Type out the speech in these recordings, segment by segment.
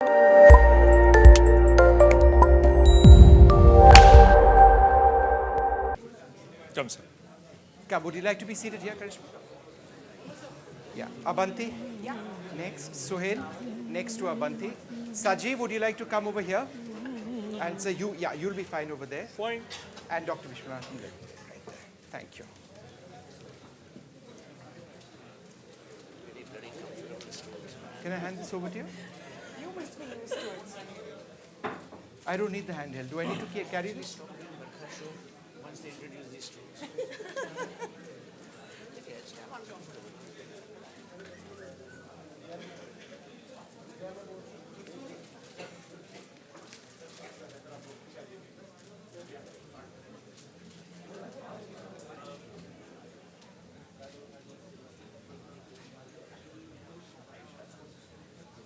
Come, sir. Would you like to be seated here, Karisma? Yeah. Abanti? Yeah. Next. Suhel? Next to Abanti. Saji, would you like to come over here? And so you'll be fine over there. Fine. And Dr. Vishwanathan, right there. Thank you. Can I hand this over to you? You must be used to it. I don't need the handheld. Do I need to carry this? Once they introduce these tools.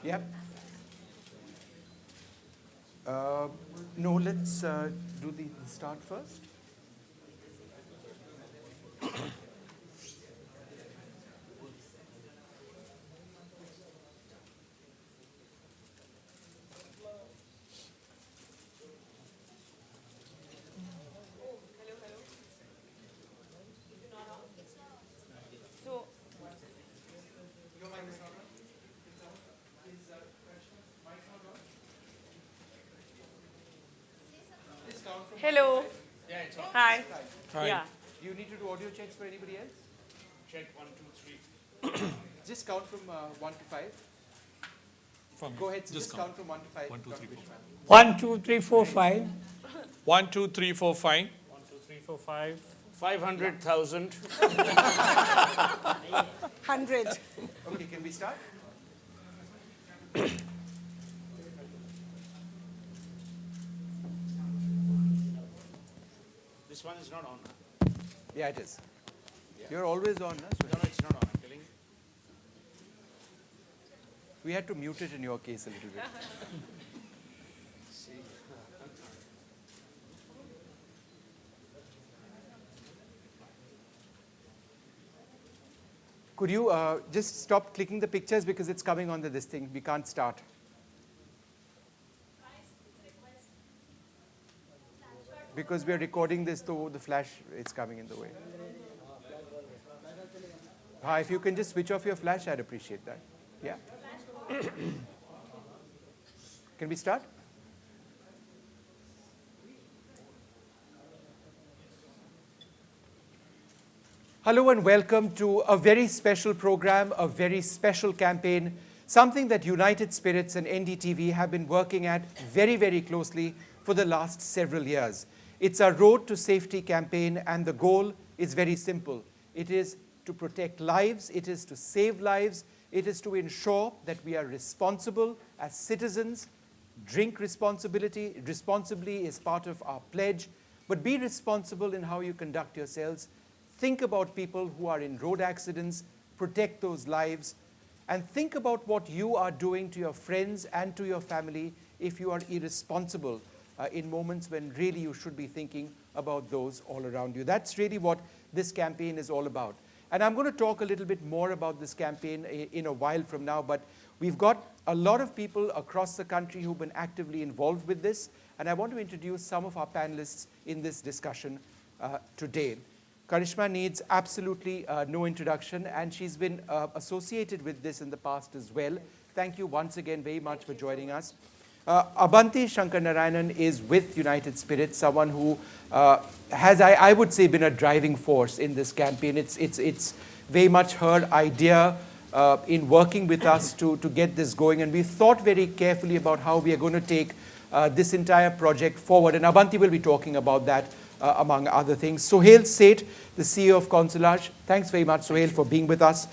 Yep. No, let's do the start first. Hello. Yeah, it's on. Hi. Hi. Yeah. Do you need to do audio checks for anybody else? Check 1, 2, 3. Just count from 1 to 5. From Go ahead, so Just just count from 1 to 5. 1, 2, 3, Dr. 4. Vishwanathan. 1, 2, 3, 4, 5. 1, 2, 3, 4, 5. 1, 2, 3, 4, 5. 500,000. 100. Okay, can we start? This one is not on. Yeah, it is. You're always on, No, huh? no, it's not on. I'm telling you. We had to mute it in your case a little bit. Could you just stop clicking the pictures because it's coming on this thing. We can't start. Because we are recording this, so the flash is coming in the way. If you can just switch off your flash, I'd appreciate that. Yeah? Can we start? Hello and welcome to a very special program, a very special campaign, something that United Spirits and NDTV have been working at very, very closely for the last several years. It's a Road to Safety campaign, and the goal is very simple. It is to protect lives, it is to save lives, it is to ensure that we are responsible as citizens. Drink responsibly is part of our pledge, but be responsible in how you conduct yourselves. Think about people who are in road accidents, protect those lives, and think about what you are doing to your friends and to your family if you are irresponsible in moments when really you should be thinking about those all around you. That's really what this campaign is all about. And I'm going to talk a little bit more about this campaign in a while from now, but we've got a lot of people across the country who've been actively involved with this, and I want to introduce some of our panelists in this discussion today. Karisma needs absolutely no introduction, and she's been associated with this in the past as well. Thank you once again very much for joining us. Abanti Shankaranarayanan is with United Spirits, someone who has, I would say, been a driving force in this campaign. It's very much her idea in working with us to get this going, and we've thought very carefully about how we are going to take this entire project forward, and Abanti will be talking about that among other things. Suhel Seth, the CEO of Consolage. Thanks very much, Suhel, for being with us.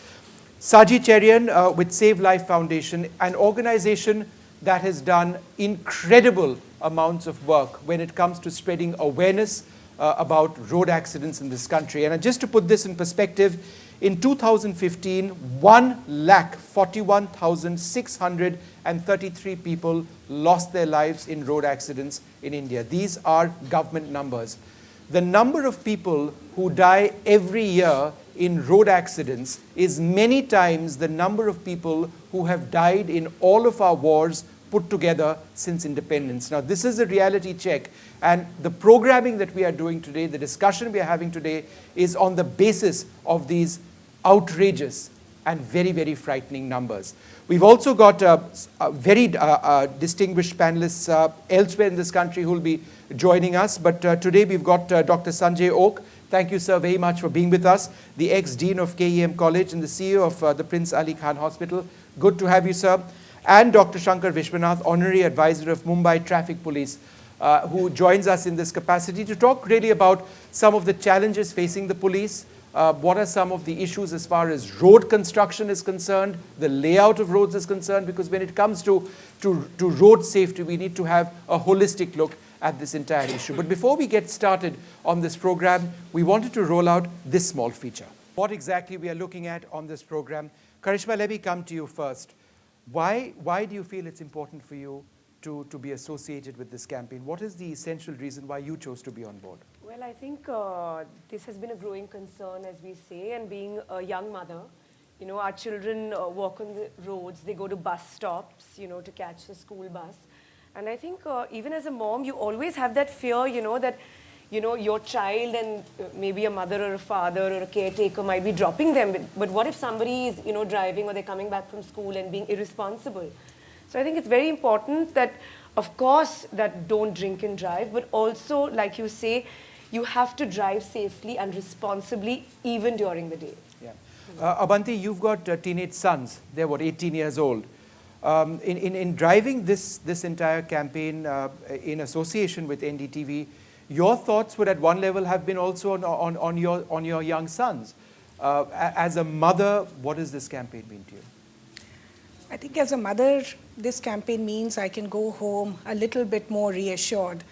Saji Cherian with Save Life Foundation, an organization that has done incredible amounts of work when it comes to spreading awareness about road accidents in this country. And just to put this in perspective, in 2015, 1,41,633 people lost their lives in road accidents in India. These are government numbers. The number of people who die every year in road accidents is many times the number of people who have died in all of our wars put together since independence. Now, this is a reality check, and the programming that we are doing today, the discussion we are having today, is on the basis of these outrageous and very, very frightening numbers. We've also got very distinguished panelists elsewhere in this country who will be joining us, but today we've got Dr. Sanjay Oak. Thank you, sir, very much for being with us, the ex-dean of KEM College and the CEO of the Prince Ali Khan Hospital. Good to have you, sir. And Dr. Shankar Vishwanath, Honorary Advisor of Mumbai Traffic Police, who joins us in this capacity to talk really about some of the challenges facing the police. What are some of the issues as far as road construction is concerned, the layout of roads is concerned, because when it comes to road safety, we need to have a holistic look at this entire issue. But before we get started on this program, we wanted to roll out this small feature. What exactly we are looking at on this program. Karisma, let me come to you first. Why do you feel it's important for you to be associated with this campaign? What is the essential reason why you chose to be on board? Well, I think this has been a growing concern, as we say, and being a young mother, you know, our children walk on the roads, they go to bus stops, you know, to catch the school bus. And I think even as a mom, you always have that fear, you know, that, you know, your child and maybe a mother or a father or a caretaker might be dropping them. But what if somebody is, you know, driving or they're coming back from school and being irresponsible? So I think it's very important that, of course, that don't drink and drive, but also, like you say, you have to drive safely and responsibly even during the day. Yeah. Abanti, you've got teenage sons. They're, what, 18 years old. In driving this entire campaign in association with NDTV, your thoughts would at one level have been also on your young sons. As a mother, what does this campaign mean to you? I think as a mother, this campaign means I can go home a little bit more reassured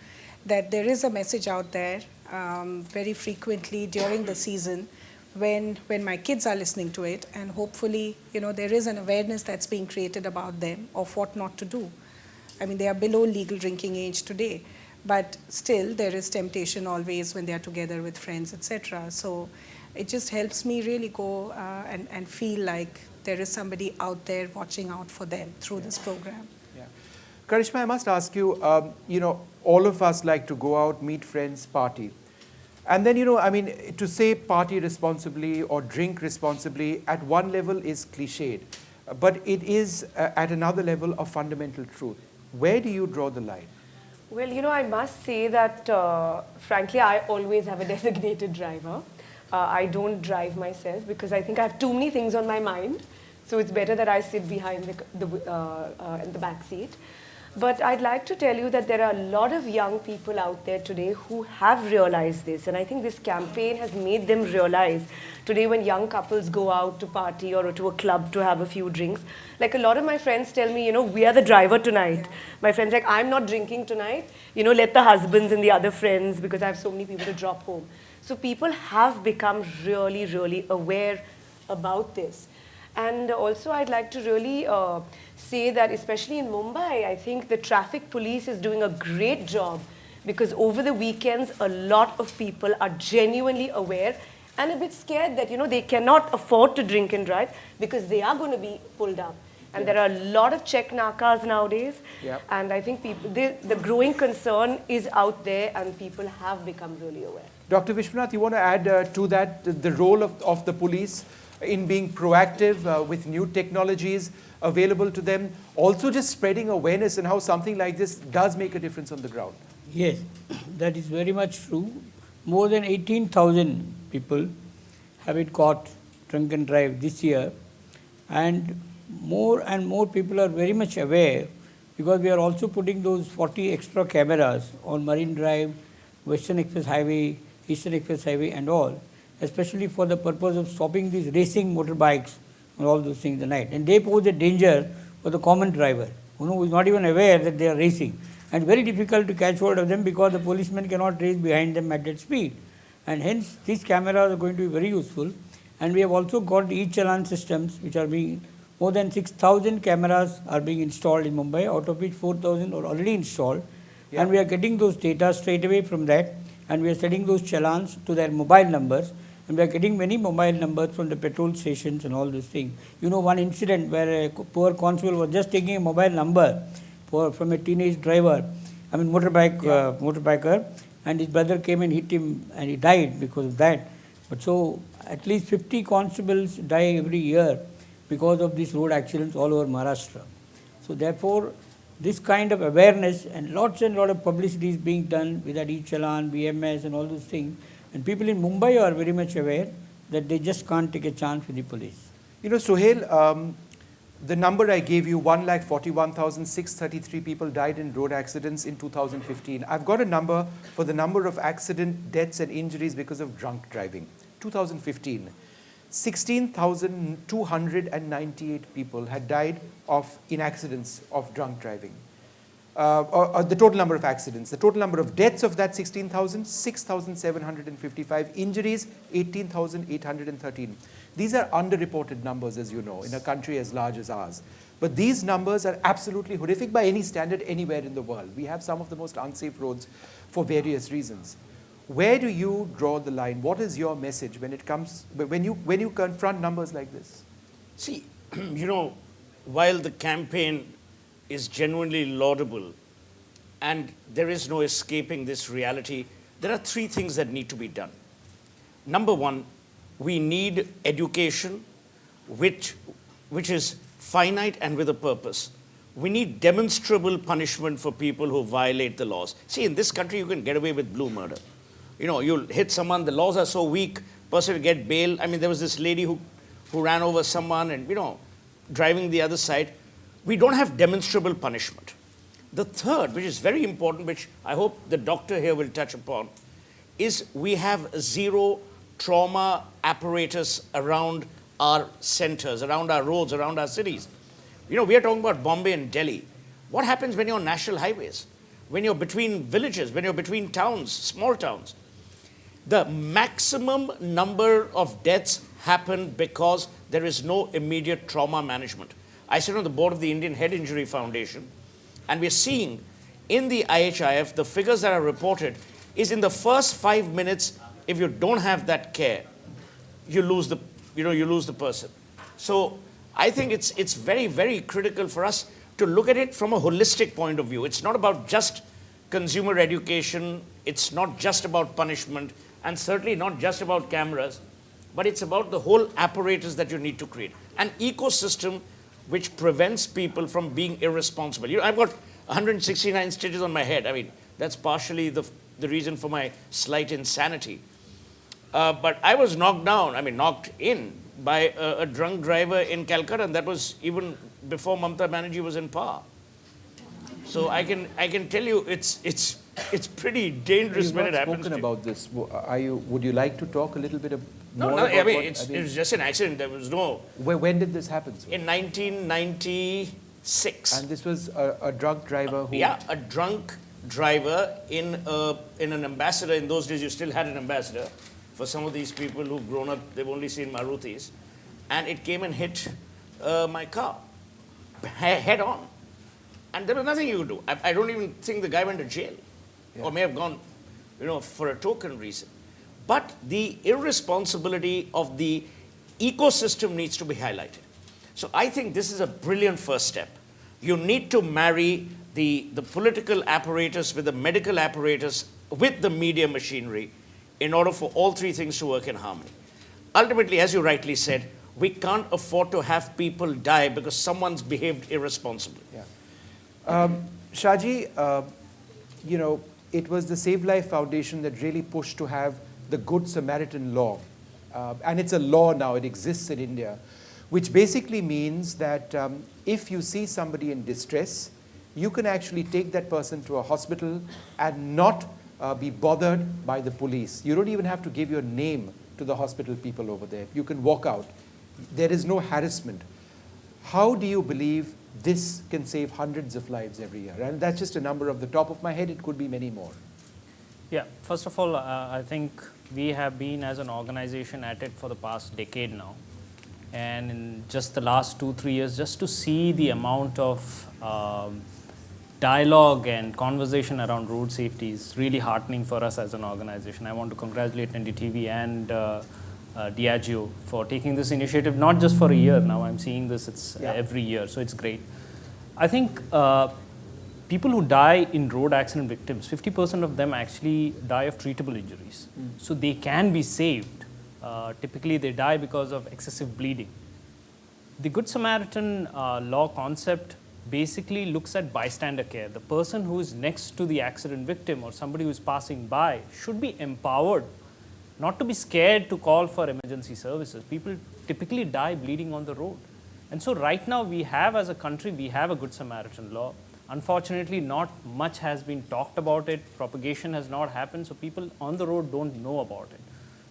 that there is a message out there very frequently during the season when my kids are listening to it, and hopefully, you know, there is an awareness that's being created about them of what not to do. I mean, they are below legal drinking age today, but still there is temptation always when they are together with friends, etc. So it just helps me really go and feel like there is somebody out there watching out for them through this program. Yeah. Karishma, I must ask you, you know, all of us like to go out, meet friends, party. And then, you know, I mean, to say party responsibly or drink responsibly at one level is cliched, but it is at another level a fundamental truth. Where do you draw the line? Well, you know, I must say that, frankly, I always have a designated driver. I don't drive myself because I think I have too many things on my mind. So it's better that I sit behind in the back seat. But I'd like to tell you that there are a lot of young people out there today who have realized this. And I think this campaign has made them realize today when young couples go out to party or to a club to have a few drinks. Like a lot of my friends tell me, you know, we are the driver tonight. My friends like, I'm not drinking tonight. You know, let the husbands and the other friends, because I have so many people to drop home. So people have become really, really aware about this. And also I'd like to really say that especially in Mumbai, I think the traffic police is doing a great job, because over the weekends, a lot of people are genuinely aware and a bit scared that, you know, they cannot afford to drink and drive because they are going to be pulled up. And there are a lot of check nakas nowadays. Yep. And I think people, the growing concern is out there and people have become really aware. Dr. Vishwanath, you want to add to that the role of the police in being proactive with new technologies available to them, also just spreading awareness and how something like this does make a difference on the ground? Yes, that is very much true. More than 18,000 people have been caught drunk and drive this year, and more people are very much aware, because we are also putting those 40 extra cameras on Marine Drive, Western Express Highway, Eastern Express Highway and all, especially for the purpose of stopping these racing motorbikes and all those things at night. And they pose a danger for the common driver, who is not even aware that they are racing. And very difficult to catch hold of them because the policeman cannot race behind them at that speed. And hence, these cameras are going to be very useful. And we have also got e-challan systems, which are being, more than 6,000 cameras are being installed in Mumbai, out of which 4,000 are already installed. Yeah. And we are getting those data straight away from that, and we are sending those challans to their mobile numbers. And we are getting many mobile numbers from the petrol stations and all these things. You know, one incident where a poor constable was just taking a mobile number from a teenage driver, motorbiker, and his brother came and hit him and he died because of that. But so at least 50 constables die every year because of these road accidents all over Maharashtra. So therefore, this kind of awareness and lot of publicity is being done with that e-challan, BMS and all those things. And people in Mumbai are very much aware that they just can't take a chance with the police. You know, Suhel, the number I gave you, 141,633 people died in road accidents in 2015. I've got a number for the number of accident deaths and injuries because of drunk driving. 2015, 16,298 people had died in accidents of drunk driving. Or the total number of accidents. The total number of deaths of that 16,000, 6,755. Injuries, 18,813. These are underreported numbers, as you know, in a country as large as ours. But these numbers are absolutely horrific by any standard anywhere in the world. We have some of the most unsafe roads for various reasons. Where do you draw the line? What is your message when you confront numbers like this? See, you know, while the campaign is genuinely laudable and there is no escaping this reality, there are three things that need to be done. Number one, we need education which is finite and with a purpose. We need demonstrable punishment for people who violate the laws. See, in this country, you can get away with blue murder. You know, you'll hit someone, the laws are so weak, person will get bail. I mean, there was this lady who ran over someone and, you know, driving the other side. We don't have demonstrable punishment. The third, which is very important, which I hope the doctor here will touch upon, is we have zero trauma apparatus around our centers, around our roads, around our cities. You know, we are talking about Bombay and Delhi. What happens when you're on national highways? When you're between villages, when you're between towns, small towns? The maximum number of deaths happen because there is no immediate trauma management. I sit on the board of the Indian Head Injury Foundation, and we're seeing in the IHIF, the figures that are reported is in the first 5 minutes, if you don't have that care, you lose the person. So I think it's very, very critical for us to look at it from a holistic point of view. It's not about just consumer education, it's not just about punishment, and certainly not just about cameras, but it's about the whole apparatus that you need to create. An ecosystem which prevents people from being irresponsible. You know, I've got 169 stitches on my head. I mean, that's partially the reason for my slight insanity. But I was knocked in by a drunk driver in Calcutta, and that was even before Mamata Banerjee was in power. So I can tell you it's pretty dangerous when it happens. You've not spoken about this. Would you like to talk a little bit more No, about I mean, it was just an accident. There was no... When did this happen, sir? In 1996. And this was a drunk driver who... Yeah, a drunk driver in an ambassador. In those days, you still had an ambassador. For some of these people who've grown up, they've only seen Marutis. And it came and hit my car, head on. And there was nothing you could do. I don't even think the guy went to jail. Yeah. Or may have gone, you know, for a token reason. But the irresponsibility of the ecosystem needs to be highlighted. So I think this is a brilliant first step. You need to marry the political apparatus with the medical apparatus with the media machinery in order for all three things to work in harmony. Ultimately, as you rightly said, we can't afford to have people die because someone's behaved irresponsibly. Yeah. Shaji, you know, it was the Save Life Foundation that really pushed to have the Good Samaritan law. And it's a law now, it exists in India, which basically means that if you see somebody in distress, you can actually take that person to a hospital and not be bothered by the police. You don't even have to give your name to the hospital people over there. You can walk out. There is no harassment. How do you believe this can save hundreds of lives every year? And that's just a number off the top of my head. It could be many more. Yeah, first of all, I think we have been as an organization at it for the past decade now. And in just the last 2-3 years, just to see the amount of dialogue and conversation around road safety is really heartening for us as an organization. I want to congratulate NDTV and Diageo for taking this initiative, not just for a year now. I'm seeing this, it's every year, so it's great. I think people who die in road accident victims, 50% of them actually die of treatable injuries. So they can be saved. Typically, they die because of excessive bleeding. The Good Samaritan law concept basically looks at bystander care. The person who is next to the accident victim or somebody who is passing by should be empowered, not to be scared to call for emergency services. People typically die bleeding on the road. And so right now we have, as a country, we have a Good Samaritan law. Unfortunately, not much has been talked about it. Propagation has not happened, so people on the road don't know about it.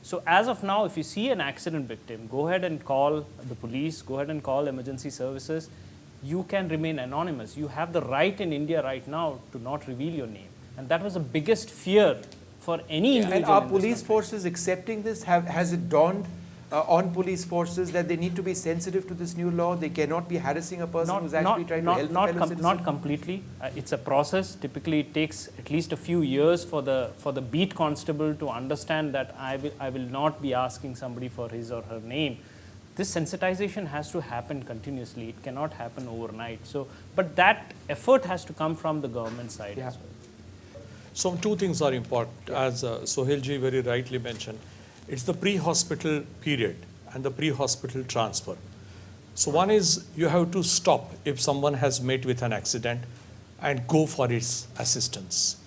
So as of now, if you see an accident victim, go ahead and call the police, go ahead and call emergency services. You can remain anonymous. You have the right in India right now to not reveal your name. And that was the biggest fear for any individual. And are in this police country. forces accepting this? Has it dawned on police forces that they need to be sensitive to this new law? They cannot be harassing a person who's actually trying to help a fellow citizen? Not completely. It's a process. Typically, it takes at least a few years for the beat constable to understand that I will not be asking somebody for his or her name. This sensitization has to happen continuously. It cannot happen overnight. So, but that effort has to come from the government side as well. So two things are important, as Suhel ji very rightly mentioned. It's the pre-hospital period and the pre-hospital transfer. So one is you have to stop if someone has met with an accident and go for its assistance.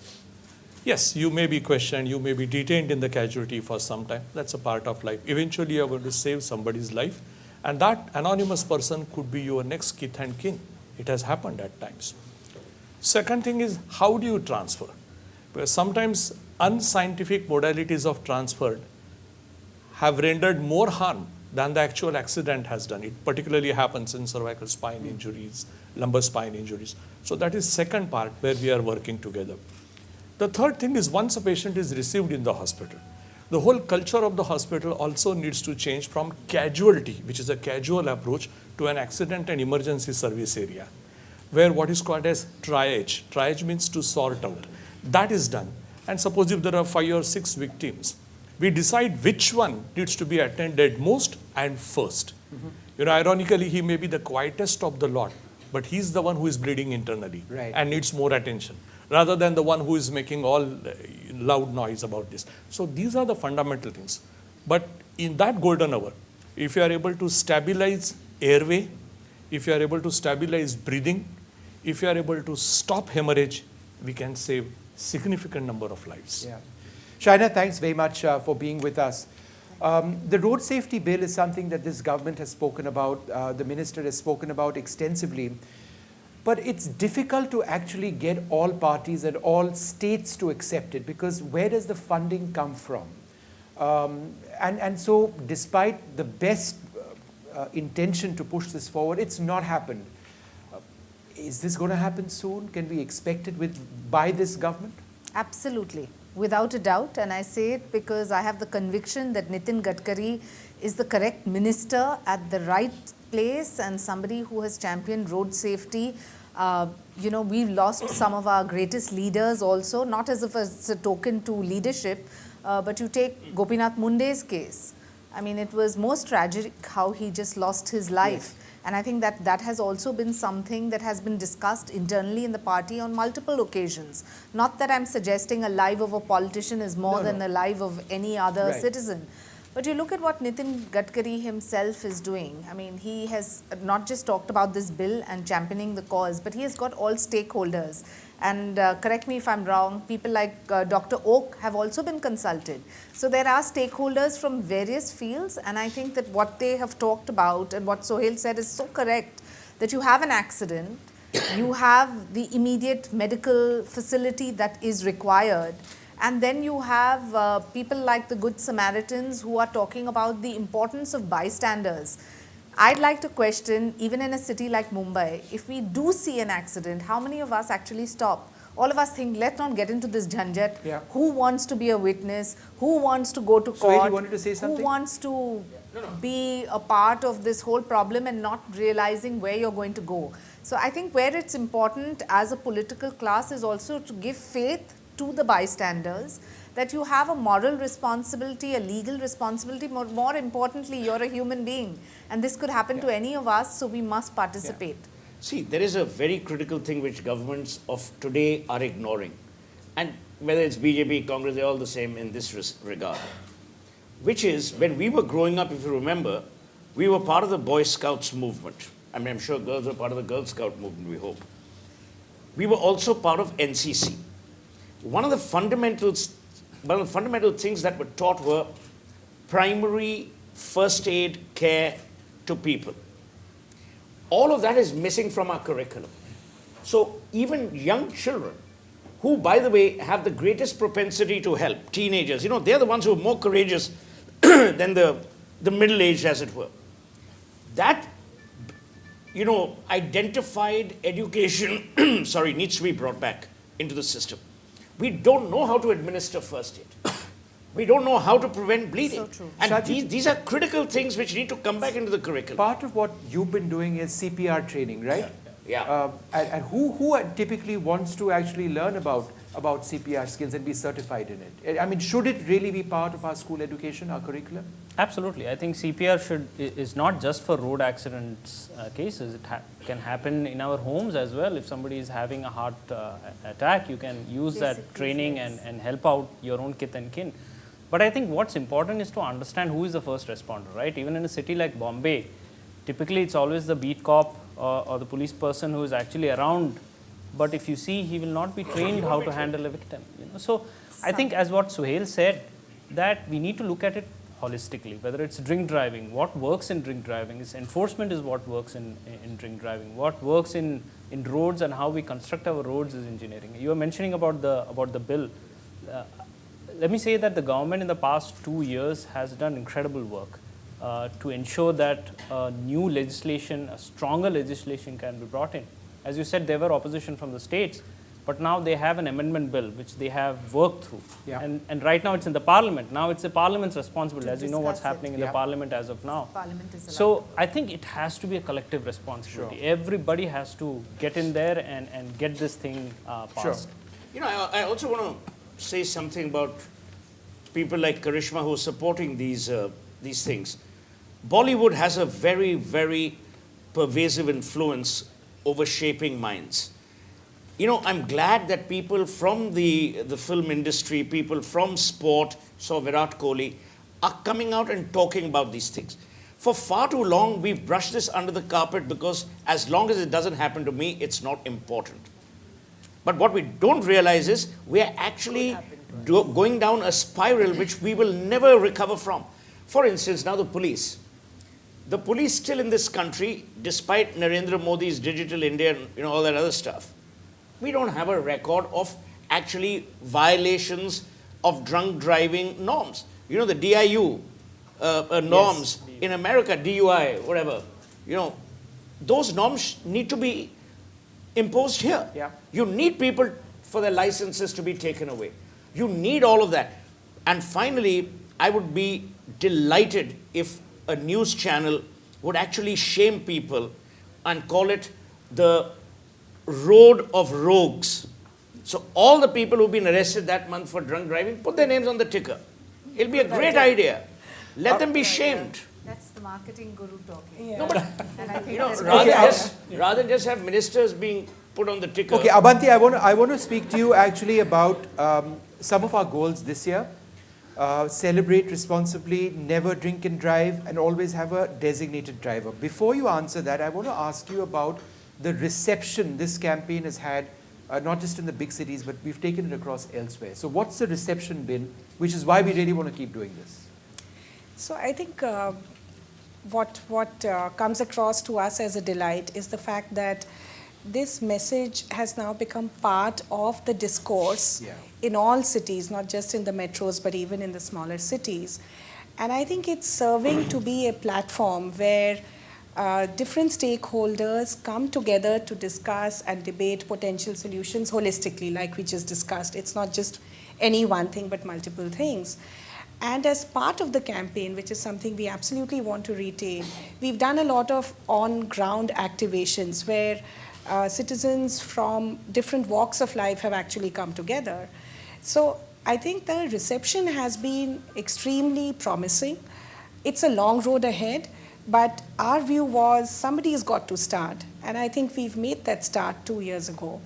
Yes, you may be questioned, you may be detained in the casualty for some time. That's a part of life. Eventually, you're going to save somebody's life. And that anonymous person could be your next kith and kin. It has happened at times. Second thing is, how do you transfer? Because sometimes unscientific modalities of transfer have rendered more harm than the actual accident has done. It particularly happens in cervical spine injuries, lumbar spine injuries. So that is second part where we are working together. The third thing is, once a patient is received in the hospital, the whole culture of the hospital also needs to change from casualty, which is a casual approach, to an accident and emergency service area, where what is called as triage. Triage means to sort out. That is done. And suppose if there are 5 or 6 victims, we decide which one needs to be attended most and first. You know, ironically, he may be the quietest of the lot, but he's the one who is bleeding internally and needs more attention, rather than the one who is making all loud noise about this. So these are the fundamental things. But in that golden hour, if you are able to stabilize airway, if you are able to stabilize breathing, if you are able to stop hemorrhage, we can save significant number of lives. Yeah. Shaina, thanks very much for being with us. The road safety bill is something that this government has spoken about, the minister has spoken about extensively. But it's difficult to actually get all parties and all states to accept it, because where does the funding come from? And so despite the best intention to push this forward, it's not happened. Is this going to happen soon? Can we expect it by this government? Absolutely, without a doubt. And I say it because I have the conviction that Nitin Gadkari is the correct minister at the right place and somebody who has championed road safety. You know, we've lost some of our greatest leaders also, not as if it's a token to leadership, but you take Gopinath Munde's case. I mean, it was most tragic how he just lost his life. Yes. And I think that that has also been something that has been discussed internally in the party on multiple occasions. Not that I'm suggesting a life of a politician is more than the life of any other citizen. But you look at what Nitin Gadkari himself is doing. I mean, he has not just talked about this bill and championing the cause, but he has got all stakeholders. And correct me if I'm wrong, people like Dr. Oak have also been consulted. So there are stakeholders from various fields, and I think that what they have talked about and what Suhel said is so correct, that you have an accident, you have the immediate medical facility that is required, and then you have people like the Good Samaritans who are talking about the importance of bystanders. I'd like to question, even in a city like Mumbai, if we do see an accident, how many of us actually stop? All of us think, let's not get into this jhanjat. Yeah. Who wants to be a witness? Who wants to go to court? So you wanted to say something? Who wants to be a part of this whole problem and not realizing where you're going to go? So I think where it's important as a political class is also to give faith to the bystanders, that you have a moral responsibility, a legal responsibility, more importantly, you're a human being. And this could happen to any of us, so we must participate. See, there is a very critical thing which governments of today are ignoring. And whether it's BJP, Congress, they're all the same in this regard. Which is, when we were growing up, if you remember, we were part of the Boy Scouts movement. I mean, I'm sure girls were part of the Girl Scout movement, we hope. We were also part of NCC. One of the fundamental things that were taught were primary first aid care to people. All of that is missing from our curriculum. So even young children, who, by the way, have the greatest propensity to help, teenagers, they're the ones who are more courageous than the middle-aged, as it were. That, identified education, needs to be brought back into the system. We don't know how to administer first aid. We don't know how to prevent bleeding. So true. And these are critical things which need to come back into the curriculum. Part of what you've been doing is CPR training, right? Yeah. And who typically wants to actually learn about CPR skills and be certified in it? I mean, should it really be part of our school education, our curriculum? Absolutely. I think CPR is not just for road accidents cases. It can happen in our homes as well. If somebody is having a heart attack, you can use that training and help out your own kith and kin. But I think what's important is to understand who is the first responder, right? Even in a city like Bombay, typically it's always the beat cop or the police person who is actually around. But if you see, he will not be trained how to handle a victim. So I think, as what Suhel said, that we need to look at it holistically, whether it's drink driving, what works in drink driving is enforcement is what works in drink driving, what works in roads and how we construct our roads is engineering. You were mentioning about the bill. Let me say that the government in the past 2 years has done incredible work to ensure that new legislation, a stronger legislation can be brought in. As you said, there were opposition from the states, but now they have an amendment bill which they have worked through. Yeah. And right now it's in the parliament. Now it's the parliament's responsibility, as you know what's happening in the parliament as of now. Parliament is So I think it has to be a collective responsibility. Sure. Everybody has to get in there and get this thing passed. Sure. I also want to say something about people like Karisma who are supporting these things. Bollywood has a very, very pervasive influence over shaping minds. I'm glad that people from the film industry, people from sport, so Virat Kohli, are coming out and talking about these things. For far too long, we've brushed this under the carpet because as long as it doesn't happen to me, it's not important. But what we don't realize is we are actually going down a spiral which we will never recover from. For instance, now the police. The police still in this country, despite Narendra Modi's Digital India and all that other stuff, we don't have a record of actually violations of drunk driving norms. The DIU norms in America, DUI, whatever, those norms need to be imposed here. Yeah. You need people for their licenses to be taken away. You need all of that. And finally, I would be delighted if a news channel would actually shame people and call it the road of rogues. So all the people who've been arrested that month for drunk driving, put their names on the ticker. It'll be a great idea. Let them be shamed. That's the marketing guru talking. Yeah. No, but And I think rather than just have ministers being put on the ticker. Okay, Abanti, I want to speak to you actually about some of our goals this year. Celebrate responsibly, never drink and drive, and always have a designated driver. Before you answer that, I want to ask you about the reception this campaign has had, not just in the big cities, but we've taken it across elsewhere. So what's the reception been, which is why we really want to keep doing this? So I think what comes across to us as a delight is the fact that this message has now become part of the discourse in all cities, not just in the metros, but even in the smaller cities. And I think it's serving to be a platform where different stakeholders come together to discuss and debate potential solutions holistically, like we just discussed. It's not just any one thing, but multiple things. And as part of the campaign, which is something we absolutely want to retain, we've done a lot of on-ground activations where citizens from different walks of life have actually come together. So I think the reception has been extremely promising. It's a long road ahead, But our view was somebody's got to start. And I think we've made that start 2 years ago.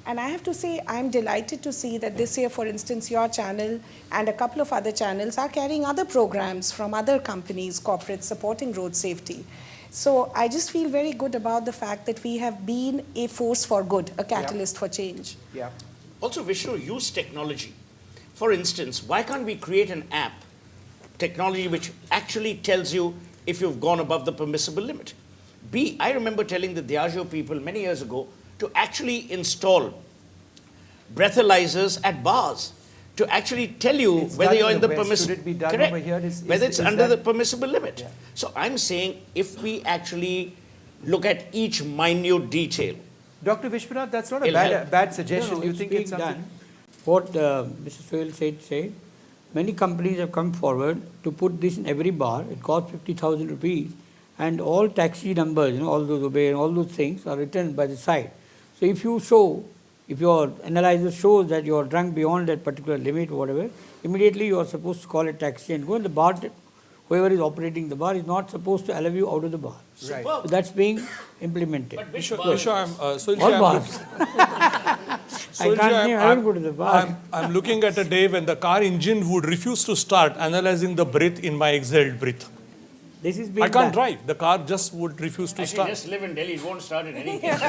And I have to say, I'm delighted to see that this year, for instance, your channel and a couple of other channels are carrying other programs from other companies, corporates supporting road safety. So I just feel very good about the fact that we have been a force for good, a catalyst for change. Yeah. Also, Vishnu, use technology. For instance, why can't we create an app, technology which actually tells you if you've gone above the permissible limit? B, I remember telling the Diageo people many years ago to actually install breathalyzers at bars to actually tell you It's whether done you're in in the the West. permissible. Should it be done Correct. over here? Whether it's under that- the permissible limit. Yeah. So I'm saying if we actually look at each minute detail. Dr. Vishwanath, that's not a It'll bad, help. bad suggestion. No, You it's think being it's something? done. What Mr. Suhel Seth said, many companies have come forward to put this in every bar. It costs 50,000 rupees, and all taxi numbers, all those obey and all those things are written by the side. So if you show, if your analyzer shows that you are drunk beyond that particular limit, whatever, immediately you are supposed to call a taxi and go. And the bar, whoever is operating the bar, is not supposed to allow you out of the bar. Right. So that's being implemented. But which Vishwa, bar? Suhel All ji, bars. I Suhel ji, can't name, I don't go to the bar. I'm looking at a day when the car engine would refuse to start, analyzing the breath in my exhaled breath. This is being I can't done. drive. The car just would refuse to Actually, start. just live in Delhi, it won't start in any case.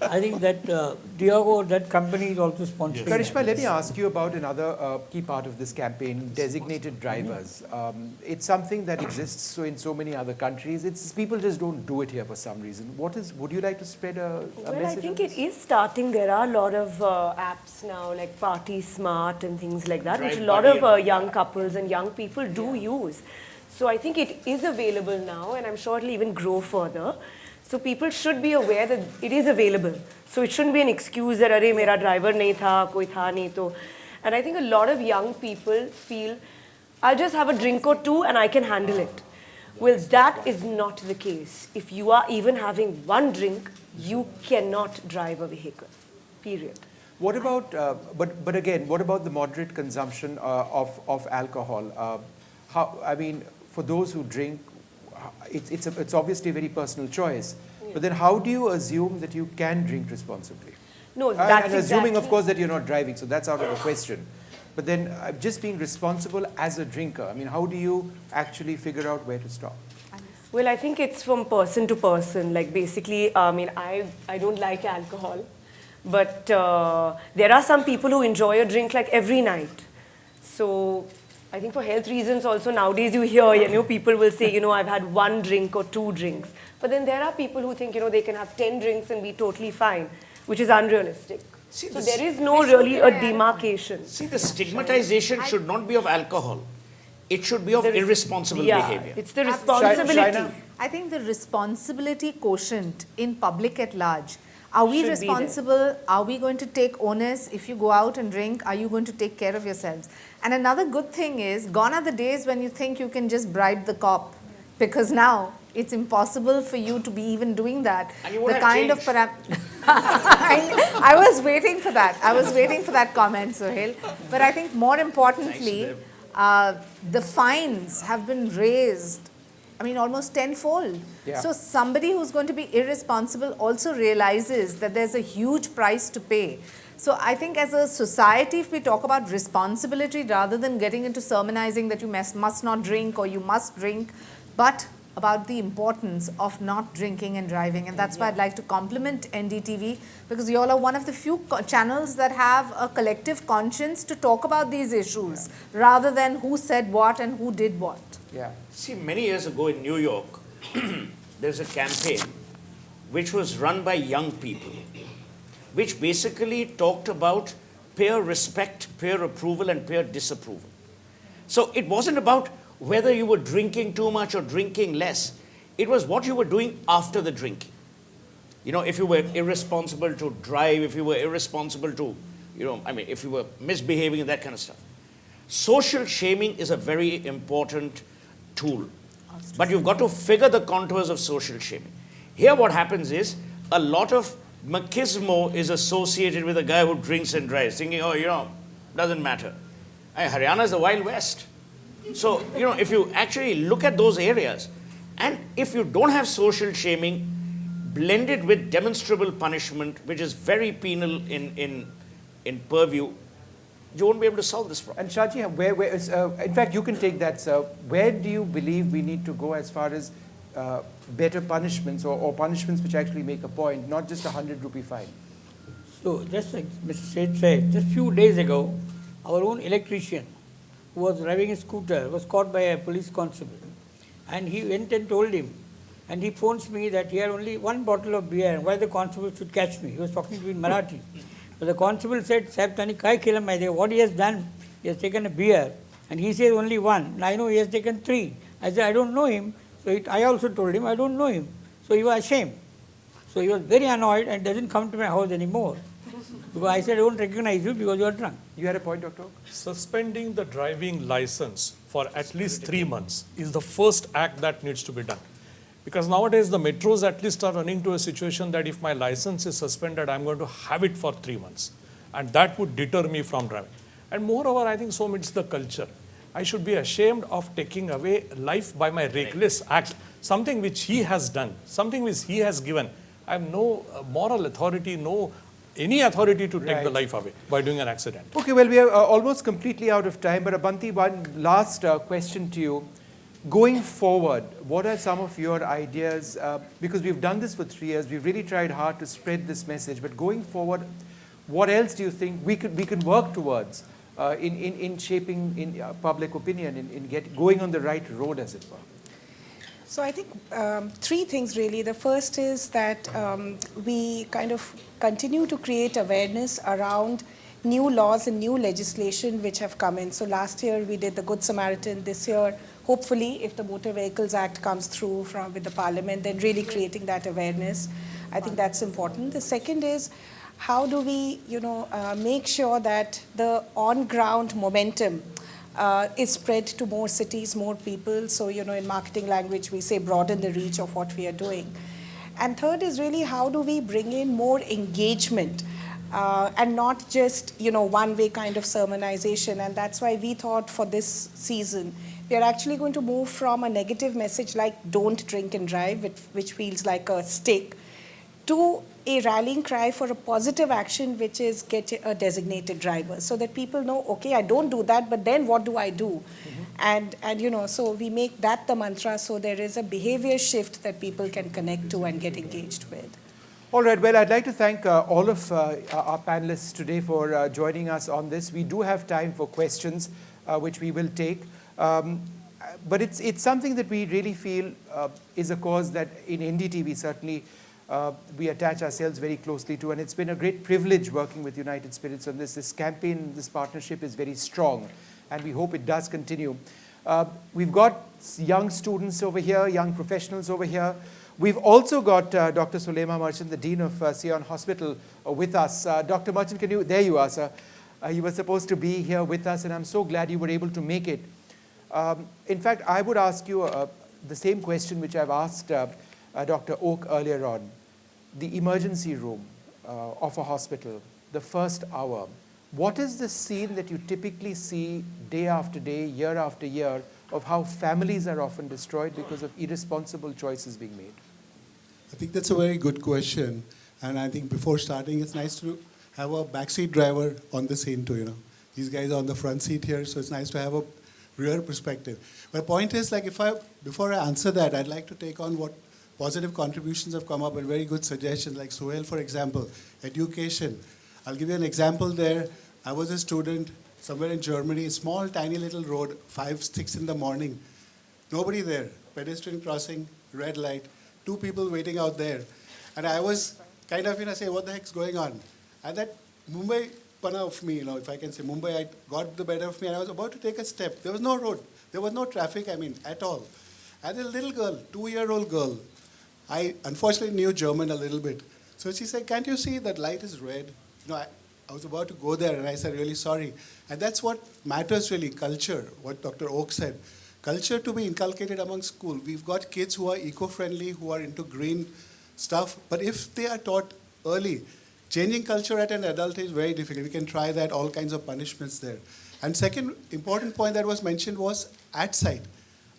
I think that Diageo, that company is also sponsoring. that. Karisma, let me ask you about another key part of this campaign, designated drivers. It's something that exists in so many other countries. It's people just don't do it here for some reason. Would you like to spread a Well, message? I think on it this? is starting. There are a lot of apps now, like Party Smart and things like that, which a Drive lot Buddy of and- young couples and young people do use. So I think it is available now, and I'm sure it'll even grow further. So people should be aware that it is available. So it shouldn't be an excuse that, "Arey, mera driver nahi tha, koi tha nahi to." And I think a lot of young people feel, "I'll just have a drink or two and I can handle it." Well, that is not the case. If you are even having one drink, you cannot drive a vehicle, period. What about, but again, what about the moderate consumption of alcohol? For those who drink, it's obviously a very personal choice. But then how do you assume that you can drink responsibly? No, that's And assuming, of exactly- course, that you're not driving, so that's out of the question. But then just being responsible as a drinker, how do you actually figure out where to stop? Well, I think it's from person to person. Like basically, I don't like alcohol, but there are some people who enjoy a drink like every night. So I think for health reasons also nowadays you hear, people will say, I've had one drink or two drinks. But then there are people who think, they can have 10 drinks and be totally fine, which is unrealistic. See, So this- there is no really a demarcation. See, the stigmatization should not be of alcohol. It should be of irresponsible behavior. It's the Absolutely. responsibility. Shaina? I think the responsibility quotient in public at large. Are we Should be there. responsible? Are we going to take onus? If you go out and drink, are you going to take care of yourselves? And another good thing is, gone are the days when you think you can just bribe the cop, because now it's impossible for you to be even doing that. And you won't The have kind of change. I was waiting for that. I was waiting for that comment, Suhel. But I think more importantly, the fines have been raised, almost tenfold. Yeah. So somebody who's going to be irresponsible also realizes that there's a huge price to pay. So I think as a society, if we talk about responsibility rather than getting into sermonizing that you must not drink or you must drink, but about the importance of not drinking and driving. And that's why I'd like to compliment NDTV, because you all are one of the few channels that have a collective conscience to talk about these issues rather than who said what and who did what. Yeah. See, many years ago in New York, there's a campaign which was run by young people, which basically talked about peer respect, peer approval, and peer disapproval. So it wasn't about whether you were drinking too much or drinking less. It was what you were doing after the drinking. If you were irresponsible to drive, if you were irresponsible to, if you were misbehaving and that kind of stuff. Social shaming is a very important tool. But you've got to figure the contours of social shaming. Here what happens is, a lot of machismo is associated with a guy who drinks and drives, thinking, doesn't matter. Haryana is the Wild West. So, if you actually look at those areas, and if you don't have social shaming, blended with demonstrable punishment, which is very penal in purview, you won't be able to solve this problem. And Shaji, in fact, you can take that, sir. Where do you believe we need to go as far as better punishments or punishments which actually make a point, not just a 100 rupee fine? So just like Mr. Seth said, just few days ago, our own electrician who was driving a scooter was caught by a police constable. And he went and told him, and he phones me that he had only one bottle of beer, and why the constable should catch me. He was talking to me in Marathi. But the constable said, Sahib, tani kai khela maide? What he has done, he has taken a beer, and he says only one. And I know he has taken 3. I said, I don't know him. So I also told him, I don't know him. So he was ashamed. So he was very annoyed and doesn't come to my house anymore. Because I said, I don't recognize you because you are drunk. You had a point, Dr. Suspending the driving license for at least 3 months is the first act that needs to be done. Because nowadays the metros at least are running to a situation that if my license is suspended, I'm going to have it for 3 months. And that would deter me from driving. And moreover, I think so it's the culture. I should be ashamed of taking away life by my reckless act, something which he has done, something which he has given. I have no moral authority, no any authority to take the life away by doing an accident. Okay, well, we are almost completely out of time, but Abanti, one last question to you. Going forward, what are some of your ideas? Because we've done this for 3 years, we've really tried hard to spread this message, but going forward, what else do you think we can work towards in shaping public opinion, in going on the right road, as it were? So I think 3 things really. The first is that we kind of continue to create awareness around new laws and new legislation which have come in. So last year we did the Good Samaritan. This year, hopefully, if the Motor Vehicles Act comes through with the Parliament, then really creating that awareness. I think that's important. The second is how do we, make sure that the on-ground momentum is spread to more cities, more people. So, in marketing language, we say broaden the reach of what we are doing. And third is really how do we bring in more engagement and not just, one-way kind of sermonization. And that's why we thought for this season, we are actually going to move from a negative message like don't drink and drive, which feels like a stick, to a rallying cry for a positive action, which is get a designated driver, so that people know, okay, I don't do that, but then what do I do? And so we make that the mantra, so there is a behavior shift that people can connect to and get engaged with. All right, well, I'd like to thank all of our panelists today for joining us on this. We do have time for questions, which we will take. But it's something that we really feel is a cause that in NDTV certainly we attach ourselves very closely to, and it's been a great privilege working with United Spirits on this. This campaign, this partnership is very strong, and we hope it does continue. We've got young students over here, young professionals over here. We've also got Dr. Sulema Merchant, the Dean of Sion Hospital, with us. Dr. Merchant, there you are, sir. You were supposed to be here with us, and I'm so glad you were able to make it. In fact, I would ask you the same question which I've asked Dr. Oak earlier on. The emergency room of a hospital, the first hour. What is the scene that you typically see day after day, year after year, of how families are often destroyed because of irresponsible choices being made? I think that's a very good question. And I think before starting, it's nice to have a backseat driver on the scene too, These guys are on the front seat here, so it's nice to have a rear perspective. My point is, before I answer that, I'd like to take on what positive contributions have come up and very good suggestions, like Suhel, for example, education. I'll give you an example there. I was a student somewhere in Germany, a small, tiny little road, 5, 6 in the morning. Nobody there. Pedestrian crossing, red light, 2 people waiting out there. And I was kind of, say, what the heck's going on? And that Mumbai pana of me, if I can say Mumbai, I got the better of me, and I was about to take a step. There was no road. There was no traffic, at all. And a little girl, 2-year-old girl, I unfortunately knew German a little bit. So she said, can't you see that light is red? I was about to go there, and I said, really sorry. And that's what matters really, culture, what Dr. Oak said. Culture to be inculcated among school. We've got kids who are eco-friendly, who are into green stuff. But if they are taught early, Changing culture at an adult age is very difficult. We can try that, all kinds of punishments there. And second important point that was mentioned was at sight.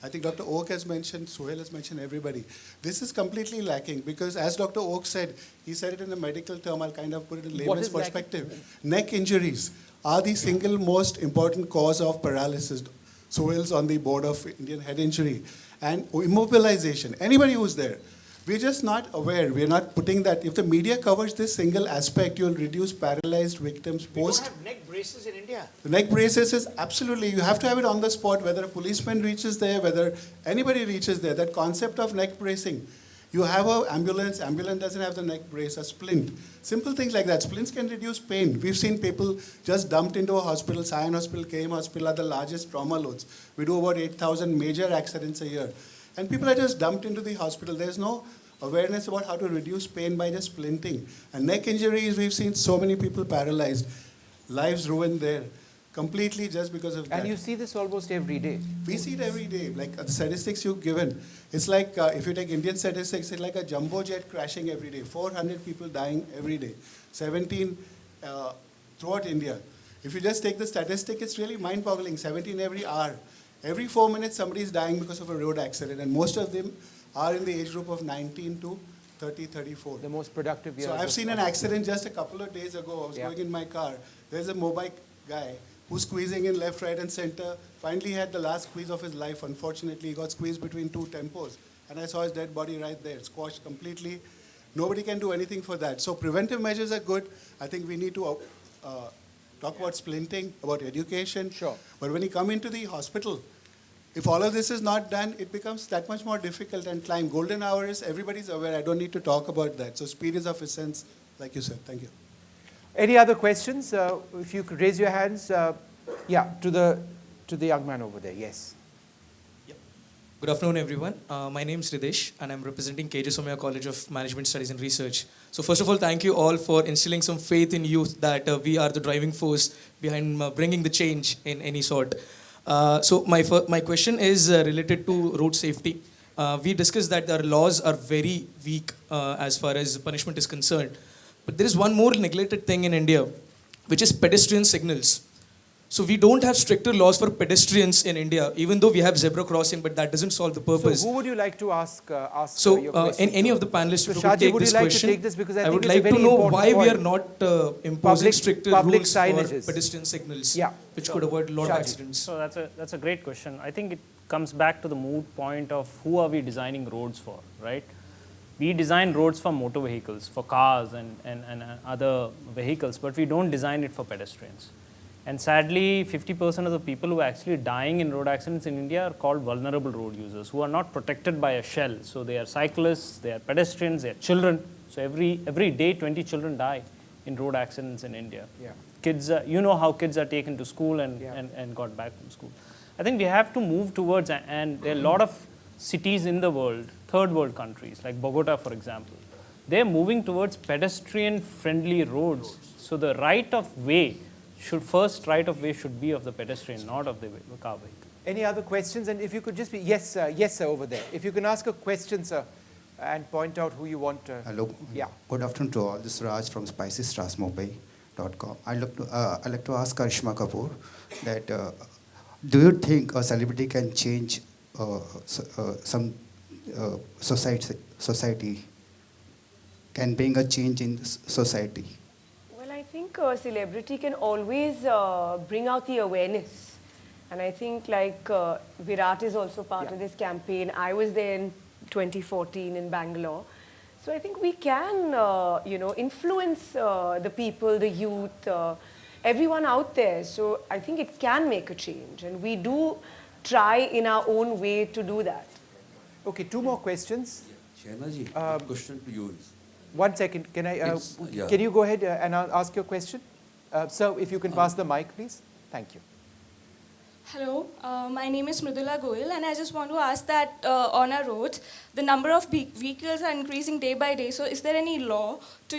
I think Dr. Oak has mentioned, Suhel has mentioned, everybody. This is completely lacking because as Dr. Oak said, he said it in a medical term, I'll kind of put it in layman's perspective. Neck injuries are the single most important cause of paralysis. Suhel's on the board of Indian Head Injury. And immobilization, anybody who's there. We're just not aware, we're not putting that. If the media covers this single aspect, you'll reduce paralyzed victims post. We don't have neck braces in India. The neck braces is absolutely, you have to have it on the spot, whether a policeman reaches there, whether anybody reaches there. That concept of neck bracing. You have an ambulance doesn't have the neck brace, a splint. Simple things like that. Splints can reduce pain. We've seen people just dumped into a hospital. Sion Hospital, KM Hospital are the largest trauma loads. We do about 8,000 major accidents a year. And people are just dumped into the hospital. There's no awareness about how to reduce pain by just splinting. And neck injuries, we've seen so many people paralyzed, lives ruined there, completely just because of that. And you see this almost every day. We see it every day. Like the statistics you've given, it's like if you take Indian statistics, it's like a jumbo jet crashing every day. 400 people dying every day. 17 throughout India. If you just take the statistic, it's really mind-boggling. 17 every hour. Every 4 minutes, somebody is dying because of a road accident, and most of them are in the age group of 19 to 30, 34. The most productive years. So I've seen an accident just a couple of days ago. I was Yeah. going in my car. There's a mobile guy who's squeezing in left, right, and center. Finally had the last squeeze of his life. Unfortunately, he got squeezed between two tempos. And I saw his dead body right there, squashed completely. Nobody can do anything for that. So preventive measures are good. I think we need to talk about splinting, about education. Sure. But when you come into the hospital, if all of this is not done, it becomes that much more difficult and climb. Golden hour is, everybody's aware. I don't need to talk about that. So speed is of essence, like you said. Thank you. Any other questions? If you could raise your hands. Yeah, to the young man over there. Yes. Good afternoon, everyone. My name is Ridesh, and I'm representing KJ Somaiya College of Management Studies and Research. So first of all, thank you all for instilling some faith in youth that we are the driving force behind bringing the change in any sort. So my question is related to road safety. We discussed that our laws are very weak as far as punishment is concerned. But there is one more neglected thing in India, which is pedestrian signals. So we don't have stricter laws for pedestrians in India, even though we have zebra crossing, but that doesn't solve the purpose. So who would you like to ask So your question any to? of the panelists, So if you Shaji, could take would this you like question, to take this? Because I I think would it's a like to very know important why we are point. not imposing stricter public rules signages. for pedestrian signals, Yeah. which could avoid a lot of Shaji. accidents. So that's a great question. I think it comes back to the moot point of who are we designing roads for, right? We design roads for motor vehicles, for cars and other vehicles, but we don't design it for pedestrians. And sadly, 50% of the people who are actually dying in road accidents in India are called vulnerable road users, who are not protected by a shell. So they are cyclists, they are pedestrians, they are children. So every day, 20 children die in road accidents in India. Yeah. Kids, you know how kids are taken to school and got back from school. I think we have to move towards, and there are a lot of cities in the world, third world countries, like Bogota, for example. They're moving towards pedestrian-friendly roads. So the right of way should be of the pedestrian, not of the car vehicle. Any other questions? And if you could just be, yes, sir, over there. If you can ask a question, sir, and point out who you want to. Hello. Yeah. Good afternoon to all. This is Raj from spicystrasmobile.com. I'd like to ask Karisma Kapoor that do you think a celebrity can change some society, can bring a change in society? Well, I think a celebrity can always bring out the awareness. And I think like Virat is also part of this campaign. I was there in 2014 in Bangalore. So I think we can, influence the people, the youth, everyone out there. So I think it can make a change. And we do try in our own way to do that. Okay, two more questions. Shainaji, question to you is. 1 second. Can Can you go ahead and ask your question? Sir, if you can pass the mic, please. Thank you. Hello, my name is Mridula Goyal, and I just want to ask that on our roads, the number of vehicles are increasing day by day. So is there any law to,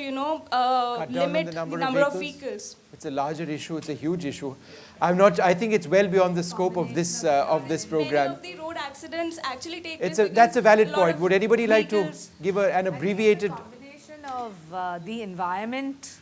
limit the number of vehicles? It's a larger issue. It's a huge issue. I think it's well beyond the scope of this program. Many of the road accidents actually take That's a valid point. Would anybody like to give an abbreviated? Combination of the environment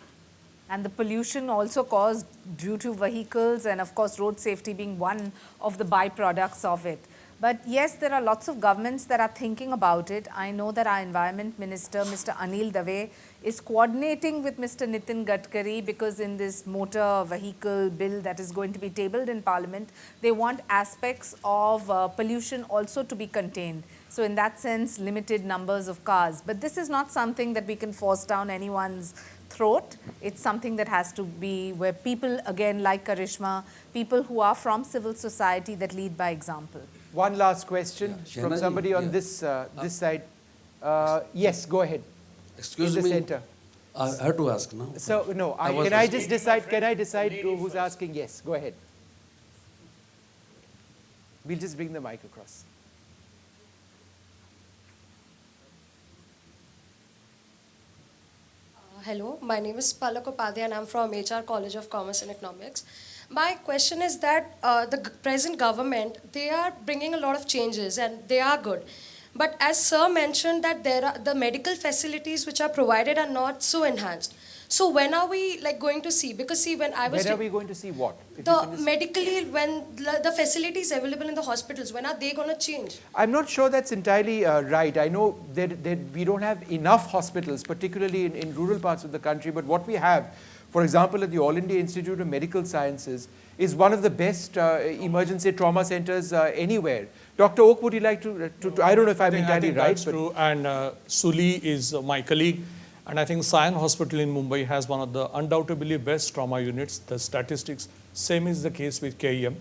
and the pollution also caused due to vehicles and of course road safety being one of the byproducts of it. But yes, there are lots of governments that are thinking about it. I know that our Environment Minister, Mr. Anil Dave, is coordinating with Mr. Nitin Gadkari because in this motor vehicle bill that is going to be tabled in Parliament, they want aspects of pollution also to be contained. So in that sense, limited numbers of cars. But this is not something that we can force down anyone's throat. It's something that has to be where people, again, like Karisma, people who are from civil society that lead by example. One last question from Shanaji, somebody on this side. Yes, go ahead. Excuse in the me. center. I have to ask now. So, no, was can I just decide, who's asking? Yes, go ahead. We'll just bring the mic across. Hello, my name is Palak Upadhyay and I'm from HR College of Commerce and Economics. My question is that the present government, they are bringing a lot of changes and they are good. But as Sir mentioned that the medical facilities which are provided are not so enhanced. So when are we going to see? Because see, when I was... When are we going to see what? Medically, when the facilities available in the hospitals, when are they going to change? I'm not sure that's entirely right. I know that we don't have enough hospitals, particularly in rural parts of the country, but what we have, for example, at the All India Institute of Medical Sciences, is one of the best emergency trauma centers anywhere. Dr. Oak, would you like to I don't know if I'm entirely right. That's true, and Suli is my colleague. And I think Sion Hospital in Mumbai has one of the undoubtedly best trauma units. The statistics, same is the case with KEM.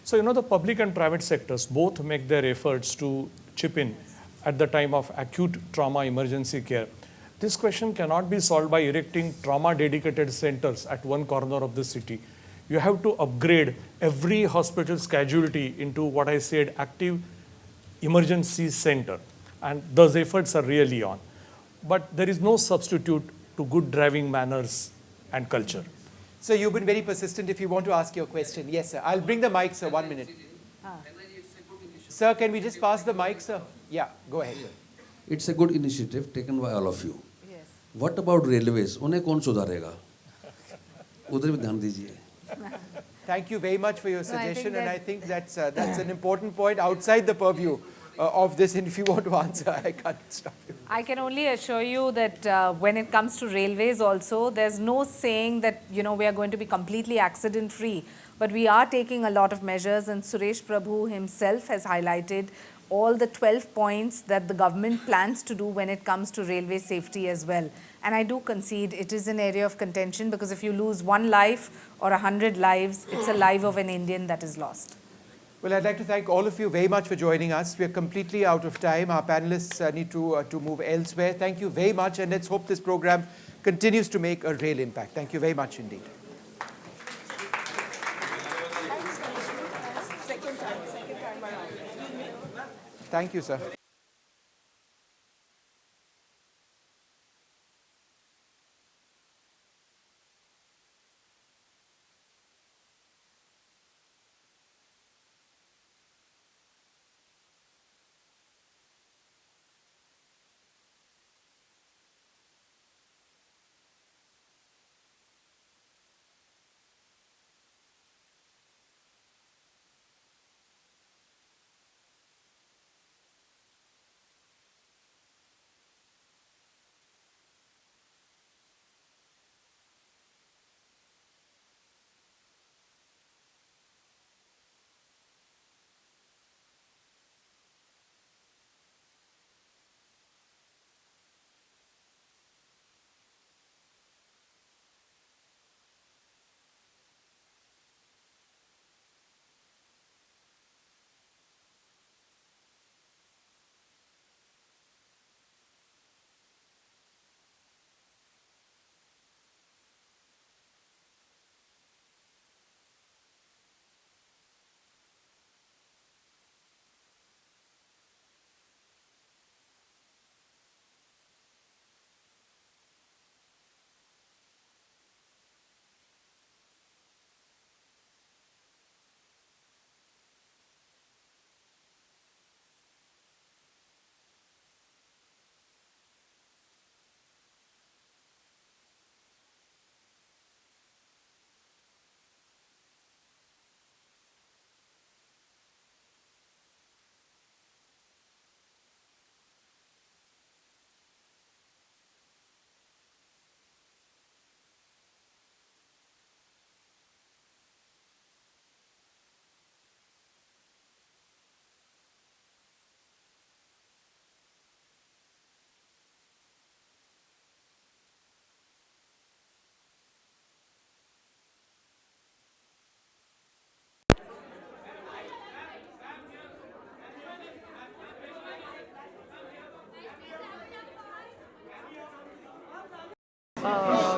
So, the public and private sectors both make their efforts to chip in at the time of acute trauma emergency care. This question cannot be solved by erecting trauma-dedicated centers at one corner of the city. You have to upgrade every hospital's casualty into what I said, active emergency center. And those efforts are really on. But there is no substitute to good driving manners and culture. So you've been very persistent if you want to ask your question. Yes, sir. I'll bring the mic, sir. 1 minute. Sir, can we just pass the mic, sir? Yeah, go ahead. It's a good initiative taken by all of you. Yes. What about railways? उन्हें कौन सुधारेगा? उधर भी ध्यान दीजिए. Thank you very much for your suggestion, and I think that's an important point outside the purview of this, and if you want to answer, I can't stop you. I can only assure you that when it comes to railways also, there's no saying that, we are going to be completely accident-free, but we are taking a lot of measures, and Suresh Prabhu himself has highlighted all the 12 points that the government plans to do when it comes to railway safety as well. And I do concede it is an area of contention because if you lose one life or 100 lives, it's a life of an Indian that is lost. Well, I'd like to thank all of you very much for joining us. We're completely out of time. Our panelists need to move elsewhere. Thank you very much, and let's hope this program continues to make a real impact. Thank you very much indeed. Thank you, sir.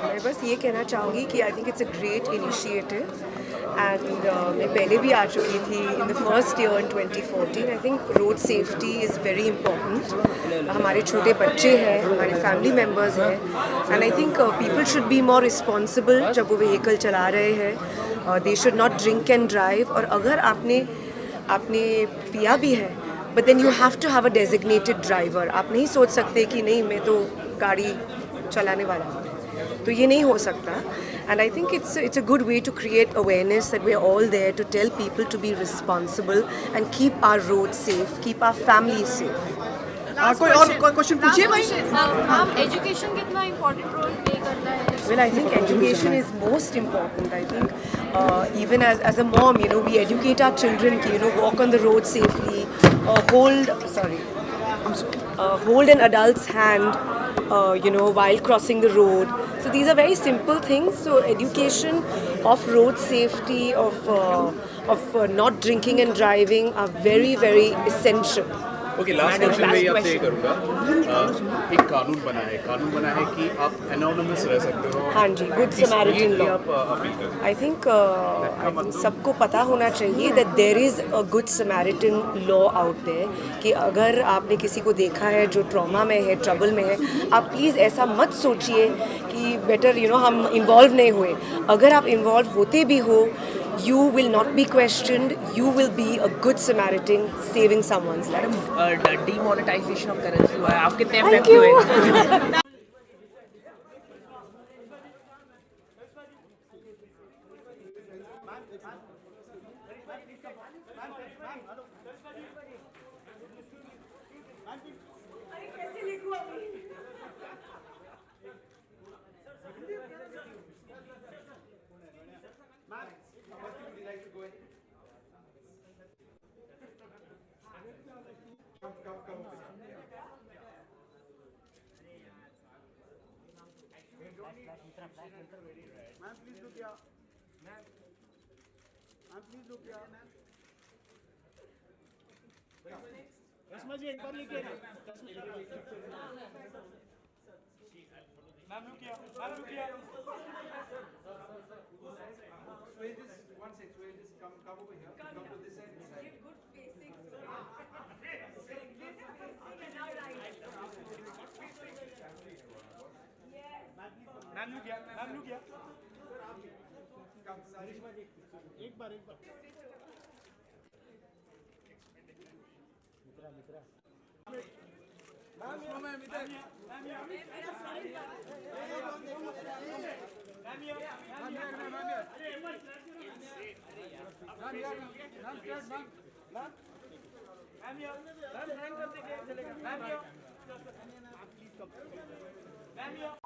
मैं बस ये कहना चाहूँगी कि I think it's a great initiative and मैं पहले भी आ चुकी थी in the first year in 2014. I think road safety is very important. हमारे छोटे बच्चे हैं, हमारे फैमिली मेम्बर्स हैं, and I think people should be more responsible जब वो व्हीकल चला रहे हैं. They should not drink and drive. और अगर आपने पिया भी है, but then you have to have a designated driver. आप नहीं सोच सकते कि नहीं मैं तो गाड़ी चलाने वाला हूँ, तो ये नहीं हो सकता. And I think it's a good way to create awareness that we're all there to tell people to be responsible and keep our roads safe, keep our families safe. कोई और क्वेश्चन पूछिए भाई. मैम एजुकेशन कितना important role play करता है? Well, I think education is most important. I think even as a mom, you know, we educate our children to, you know, walk on the road safely, hold an adult's hand, you know, while crossing the road. So these are very simple things. So education of road safety, of not drinking and driving are very, very essential. Okay, last question मैं आपसे ये करूँगा. एक कानून बना है कि आप एनोनिमस रह सकते हो. हाँ जी, गुड समैरिटन लॉ. आप अपील करें. आई थिंक सबको पता होना चाहिए that there is a good Samaritan law out there, कि अगर आपने किसी को देखा है जो ट्रॉमा में है, ट्रबल में है, आप प्लीज़ ऐसा मत सोचिए कि बेटर यू नो हम इन्वॉल्व नहीं हुए. अगर आप इन्वॉल्व होते भी हो, you will not be questioned, you will be a good Samaritan saving someone's life. Demonetization of currency हुआ है, आप कितने Thank effective you. हैं? मैम